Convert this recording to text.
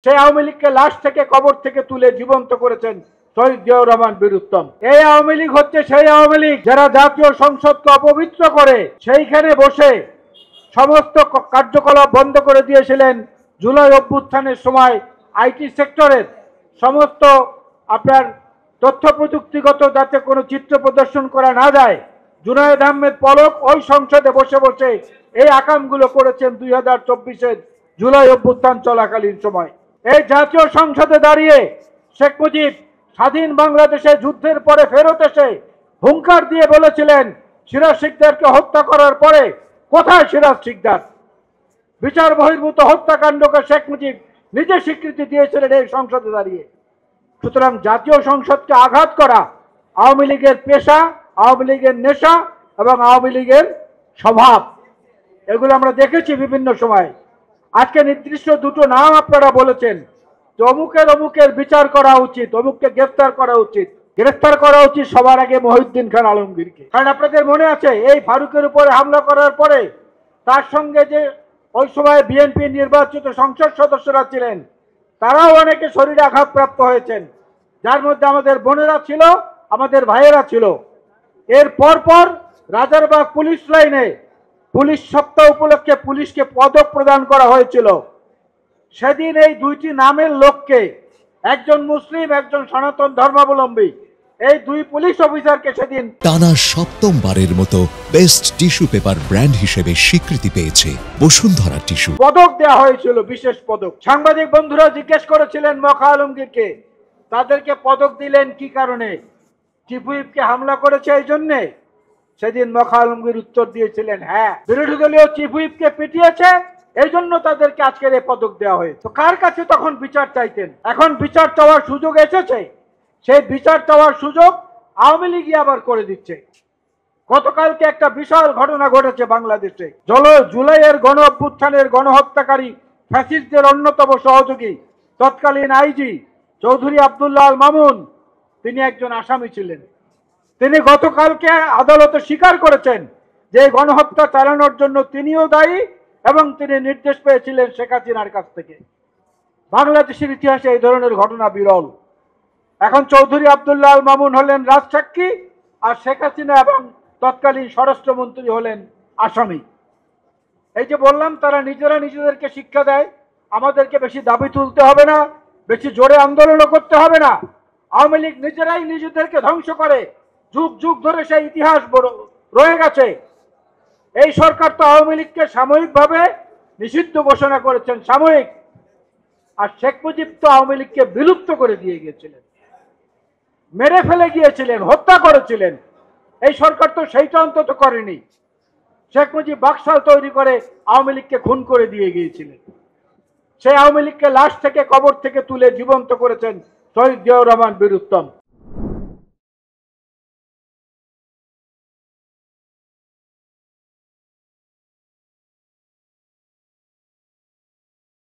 সেই আওয়ামী লীগকে লাশ থেকে কবর থেকে তুলে জীবন্ত করেছেন শহীদ জিয়াউর রহমান বীর উত্তম। এই আওয়ামী লীগ হচ্ছে সেই আওয়ামী লীগ যারা জাতীয় সংসদকে অপবিত্র করে সেইখানে বসে সমস্ত কার্যকলাপ বন্ধ করে দিয়েছিলেন। জুলাই অভ্যুত্থানের সময় আইটি সেক্টরের সমস্ত আপনার তথ্য প্রযুক্তিগত যাতে কোনো চিত্র প্রদর্শন করা না যায়, জুনায়েদ আহমেদ পলক ওই সংসদে বসে বসে এই আকামগুলো করেছেন 2024-এর জুলাই অভ্যুত্থান চলাকালীন সময়। এই জাতীয় সংসদে দাঁড়িয়ে শেখ মুজিব স্বাধীন বাংলাদেশে যুদ্ধের পরে ফেরত এসে হুঙ্কার দিয়ে বলেছিলেন, সিরাজ শিকদারকে হত্যা করার পরে কোথায় সিরাজ শিকদার? বিচার বহির্ভূত হত্যাকাণ্ডকে শেখ মুজিব নিজে স্বীকৃতি দিয়েছিলেন এই সংসদে দাঁড়িয়ে। সুতরাং জাতীয় সংসদকে আঘাত করা আওয়ামী লীগের পেশা, আওয়ামী লীগের নেশা এবং আওয়ামী লীগের স্বভাব, এগুলো আমরা দেখেছি বিভিন্ন সময়। আজকে নির্দিষ্ট দুটো নাম আপনারা বলেছেন যে অমুকের বিচার করা উচিত, অমুককে গ্রেফতার করা উচিত। গ্রেফতার করা উচিত সবার আগে মহিউদ্দিন খান আলমগীরকে। কারণ আপনাদের মনে আছে এই ফারুকের উপরে হামলা করার পরে তার সঙ্গে যে ওই সময় বিএনপি নির্বাচিত সংসদ সদস্যরা ছিলেন তারাও অনেকে শরীরে আঘাতপ্রাপ্ত হয়েছেন, যার মধ্যে আমাদের বোনেরা ছিল, আমাদের ভাইয়েরা ছিল। এর পর রাজারবাগ পুলিশ লাইনে পুলিশ সপ্তাহ উপলক্ষে পুলিশকে পদক প্রদান করা হয়েছিল। সেদিন এই দুইটি নামের লোককে, একজন মুসলিম একজন সনাতন ধর্মাবলম্বী, এই দুই পুলিশ অফিসারকে সেদিন টানা সপ্তমবারের মতো বেস্ট টিস্যু পেপার ব্র্যান্ড হিসেবে স্বীকৃতি পেয়েছে বসুন্ধরা টিস্যু। পদক দেওয়া হয়েছিল, বিশেষ পদক। সাংবাদিক বন্ধুরা জিজ্ঞেস করেছিলেন মখা আলমগীরকে, তাদেরকে পদক দিলেন কি কারণে? চিফ হুইপকে হামলা করেছে এই জন্যে? সেদিন মখা আলমগীর উত্তর দিয়েছিলেন, হ্যাঁ, বিরোধী দলীয় চিফ হুইপকে পিটিয়েছে এই জন্য তাদেরকে আজকের এই পদক দেওয়া হয়েছে। তো কার কাছে তখন বিচার চাইতেন? এখন বিচার চাওয়ার সুযোগ এসেছে, সেই বিচার চাওয়ার সুযোগ আওয়ামী লীগই আবার করে দিচ্ছে। গতকালকে একটা বিশাল ঘটনা ঘটেছে বাংলাদেশে। জুলাইয়ের গণ অভ্যুত্থানের গণহত্যাকারী ফ্যাসিস্টদের অন্যতম সহযোগী তৎকালীন আইজি চৌধুরী আব্দুল্লাহ আল মামুন, তিনি একজন আসামি ছিলেন। তিনি গতকালকে আদালতে স্বীকার করেছেন যে গণহত্যা চালানোর জন্য তিনিও দায়ী এবং তিনি নির্দেশ পেয়েছিলেন শেখ হাসিনার কাছ থেকে। বাংলাদেশের ইতিহাসে এই ধরনের ঘটনা বিরল। এখন চৌধুরী আব্দুল্লাহ আল মামুন হলেন রাজসাক্ষী, আর শেখ হাসিনা এবং তৎকালীন স্বরাষ্ট্রমন্ত্রী হলেন আসামি। এই যে বললাম, তারা নিজেরা নিজেদেরকে শিক্ষা দেয়, আমাদেরকে বেশি দাবি তুলতে হবে না, বেশি জোরে আন্দোলনও করতে হবে না। আওয়ামী লীগ নিজেরাই নিজেদেরকে ধ্বংস করে, যুগ যুগ ধরে সেই ইতিহাস রয়ে গেছে। এই সরকার তো আওয়ামী লীগকে সাময়িকভাবে নিষিদ্ধ ঘোষণা করেছেন, সাময়িক। আর শেখ মুজিব তো আওয়ামী লীগকে বিলুপ্ত করে দিয়ে গিয়েছিলেন, মেরে ফেলে গিয়েছিলেন, হত্যা করেছিলেন। এই সরকার তো সেইটা অন্তত করেনি। শেখ মুজিব বাকশাল তৈরি করে আওয়ামী লীগকে খুন করে দিয়ে গিয়েছিলেন। সেই আওয়ামী লীগকে লাশ থেকে কবর থেকে তুলে জীবন্ত করেছেন শহীদ জিয়াউর রহমান বীর উত্তম।